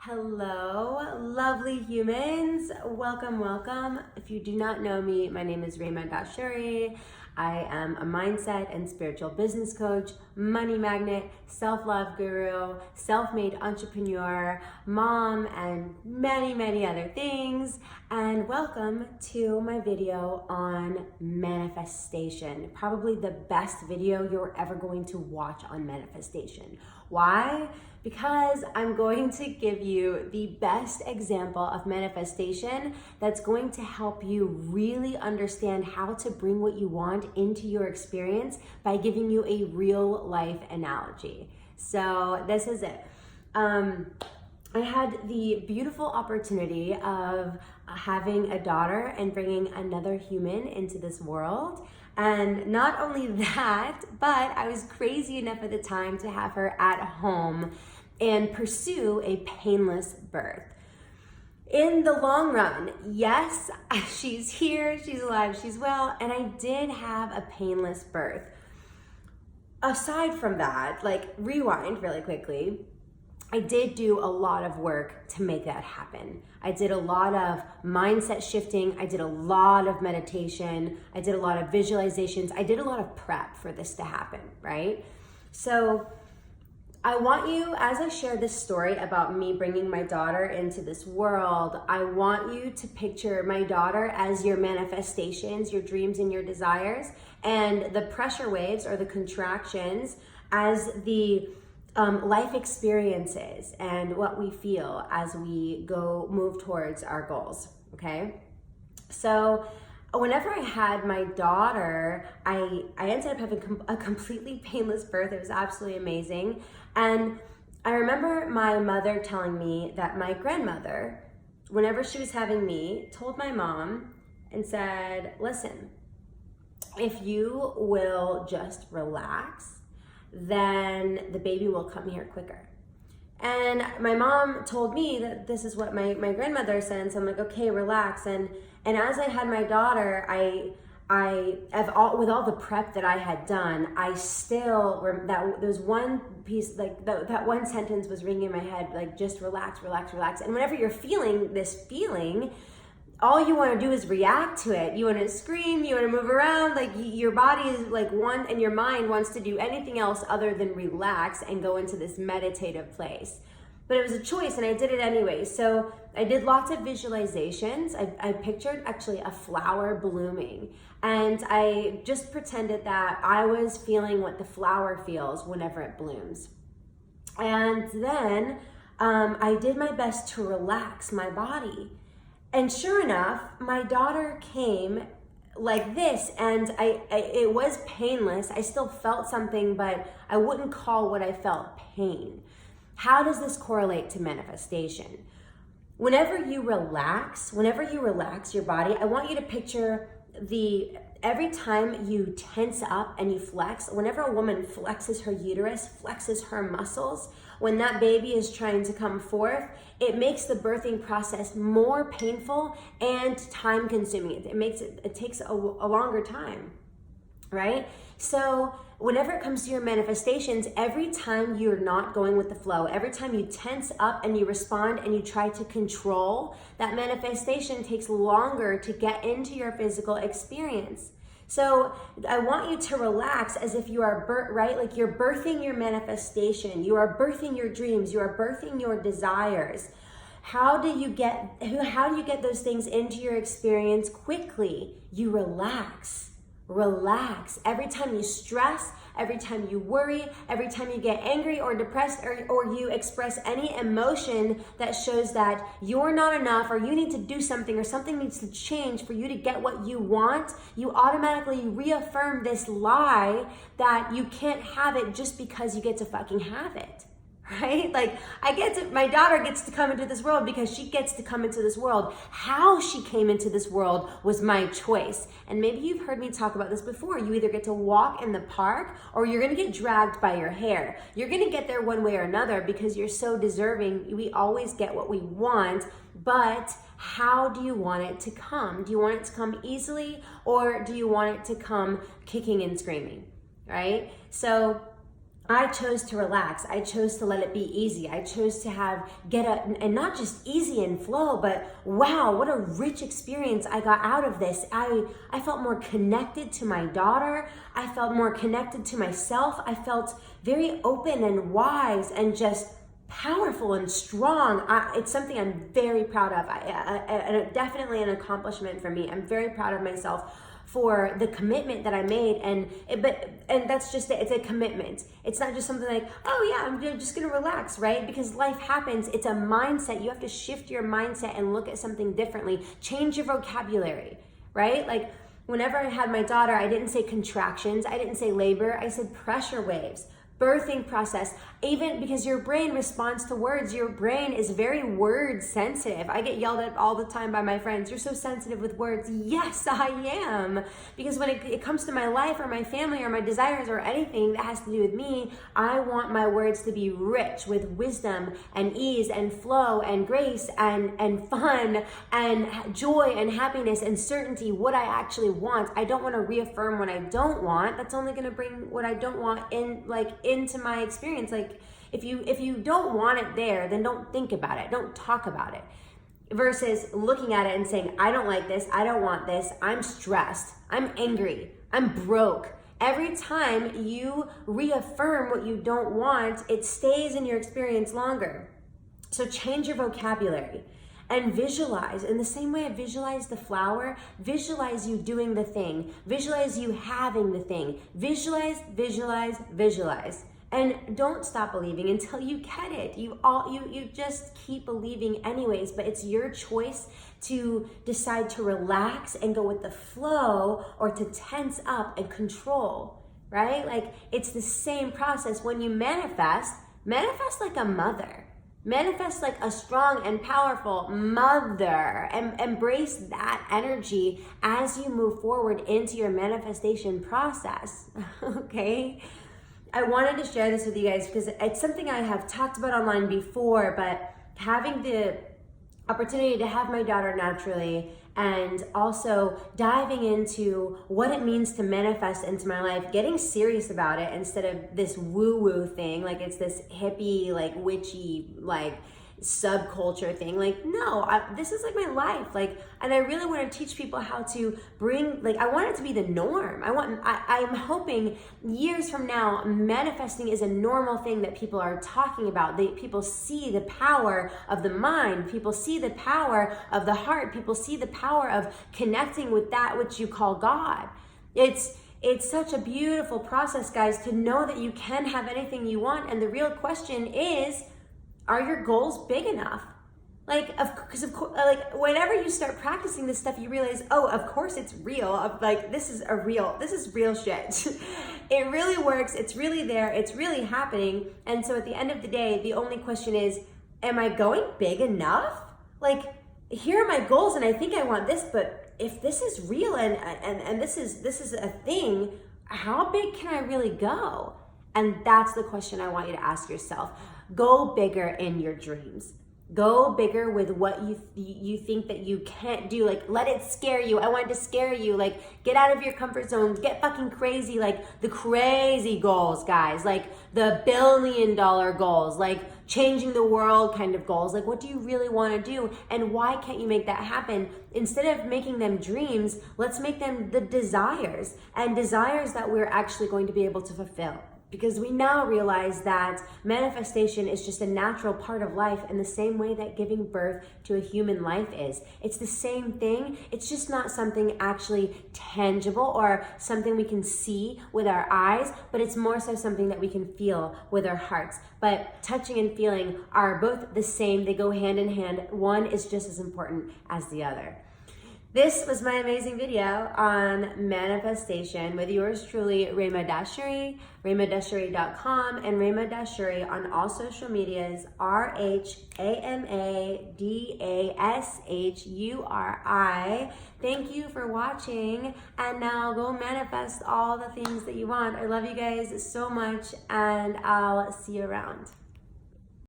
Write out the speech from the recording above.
Hello, lovely humans. Welcome, welcome. If you do not know me, my name is Rayma Dashuri. I am a mindset and spiritual business coach, money magnet, self-love guru, self-made entrepreneur, mom, and many, many other things. And welcome to my video on manifestation. Probably the best video you're ever going to watch on manifestation. Why? Because I'm going to give you the best example of manifestation that's going to help you really understand how to bring what you want into your experience by giving you a real life analogy. So this is it. I had the beautiful opportunity of having a daughter and bringing another human into this world. And not only that, but I was crazy enough at the time to have her at home and pursue a painless birth. In the long run, yes, she's here, she's alive, she's well, and I did have a painless birth. Aside from that, rewind really quickly, I did do a lot of work to make that happen. I did a lot of mindset shifting. I did a lot of meditation. I did a lot of visualizations. I did a lot of prep for this to happen, right? So I want you, as I share this story about me bringing my daughter into this world, I want you to picture my daughter as your manifestations, your dreams and your desires, and the pressure waves or the contractions as the life experiences and what we feel as we move towards our goals, okay? So whenever I had my daughter, I ended up having a completely painless birth. It was absolutely amazing. And I remember my mother telling me that my grandmother, whenever she was having me, told my mom and said, listen, if you will just relax, then the baby will come here quicker. And my mom told me that this is what my grandmother said, so I'm like, okay, relax. And as I had my daughter, with all the prep that I had done, I still, there's one piece, that one sentence was ringing in my head, just relax, relax, relax. And whenever you're feeling this feeling, all you want to do is react to it. You want to scream, you want to move around, your body is and your mind wants to do anything else other than relax and go into this meditative place. But it was a choice and I did it anyway. So I did lots of visualizations. I pictured actually a flower blooming, and I just pretended that I was feeling what the flower feels whenever it blooms. And then I did my best to relax my body. And sure enough, my daughter came like this, and it was painless. I still felt something, but I wouldn't call what I felt pain. How does this correlate to manifestation? Whenever you relax your body, I want you to picture every time you tense up and you flex, whenever a woman flexes her uterus, flexes her muscles, when that baby is trying to come forth, it makes the birthing process more painful and time consuming. It takes a longer time, right? So whenever it comes to your manifestations, every time you're not going with the flow, every time you tense up and you respond and you try to control, that manifestation takes longer to get into your physical experience. So I want you to relax as if you are, you're birthing your manifestation, you are birthing your dreams, you are birthing your desires. How do you get those things into your experience quickly? You relax. Relax. Every time you stress, every time you worry, every time you get angry or depressed, or you express any emotion that shows that you're not enough or you need to do something or something needs to change for you to get what you want, you automatically reaffirm this lie that you can't have it just because you get to fucking have it. Right? My daughter gets to come into this world because she gets to come into this world. How she came into this world was my choice. And maybe you've heard me talk about this before. You either get to walk in the park or you're going to get dragged by your hair. You're going to get there one way or another because you're so deserving. We always get what we want, but how do you want it to come? Do you want it to come easily, or do you want it to come kicking and screaming? Right? So I chose to relax. I chose to let it be easy. I chose to and not just easy and flow, but wow, what a rich experience I got out of this. I felt more connected to my daughter. I felt more connected to myself. I felt very open and wise and just powerful and strong. It's something I'm very proud of. Definitely an accomplishment for me. I'm very proud of myself for the commitment that I made, and that's just it. It's a commitment. It's not just something like, oh yeah, I'm just gonna relax, right? Because life happens. It's a mindset. You have to shift your mindset and look at something differently. Change your vocabulary, right? Like whenever I had my daughter, I didn't say contractions, I didn't say labor, I said pressure waves. Birthing process, even because your brain responds to words. Your brain is very word sensitive. I get yelled at all the time by my friends. You're so sensitive with words. Yes, I am. Because when it comes to my life or my family or my desires or anything that has to do with me, I want my words to be rich with wisdom and ease and flow and grace and fun and joy and happiness and certainty, what I actually want. I don't want to reaffirm what I don't want. That's only going to bring what I don't want into my experience. Like if you don't want it there, then don't think about it, don't talk about it, versus looking at it and saying, I don't like this, I don't want this, I'm stressed, I'm angry, I'm broke. Every time you reaffirm what you don't want, it stays in your experience longer. So change your vocabulary and visualize. In the same way I visualize the flower, visualize you doing the thing, visualize you having the thing, visualize, visualize, visualize. And don't stop believing until you get it. You just keep believing anyways, but it's your choice to decide to relax and go with the flow or to tense up and control, right? Like it's the same process. When you manifest like a mother. Manifest like a strong and powerful mother, and embrace that energy as you move forward into your manifestation process, okay? I wanted to share this with you guys because it's something I have talked about online before, but having the opportunity to have my daughter naturally and also diving into what it means to manifest into my life, getting serious about it instead of this woo-woo thing, like it's this hippie, like witchy, like subculture thing. Like, no, this is like my life. Like, and I really want to teach people how to bring, like, I want it to be the norm. I'm hoping years from now, manifesting is a normal thing that people are talking about. People see the power of the mind. People see the power of the heart. People see the power of connecting with that which you call God. It's such a beautiful process, guys, to know that you can have anything you want. And the real question is, are your goals big enough? Like, because of course, like whenever you start practicing this stuff, you realize, oh, of course it's real. Like this is real shit. It really works. It's really there. It's really happening. And so at the end of the day, the only question is, am I going big enough? Like, here are my goals, and I think I want this, but if this is real and this is a thing, how big can I really go? And that's the question I want you to ask yourself. Go bigger in your dreams. Go bigger with what you think that you can't do. Like, let it scare you. I want it to scare you. Like, get out of your comfort zone. Get fucking crazy. Like, the crazy goals, guys. Like, the $1 billion goals. Like, changing the world kind of goals. Like, what do you really want to do? And why can't you make that happen? Instead of making them dreams, let's make them the desires. And desires that we're actually going to be able to fulfill. Because we now realize that manifestation is just a natural part of life in the same way that giving birth to a human life is. It's the same thing. It's just not something actually tangible or something we can see with our eyes, but it's more so something that we can feel with our hearts. But touching and feeling are both the same. They go hand in hand. One is just as important as the other. This was my amazing video on manifestation with yours truly, Rema Dashuri, RemaDashuri.com, and Rema Dashuri on all social medias, RHAMADASHURI. Thank you for watching, and now go manifest all the things that you want. I love you guys so much, and I'll see you around.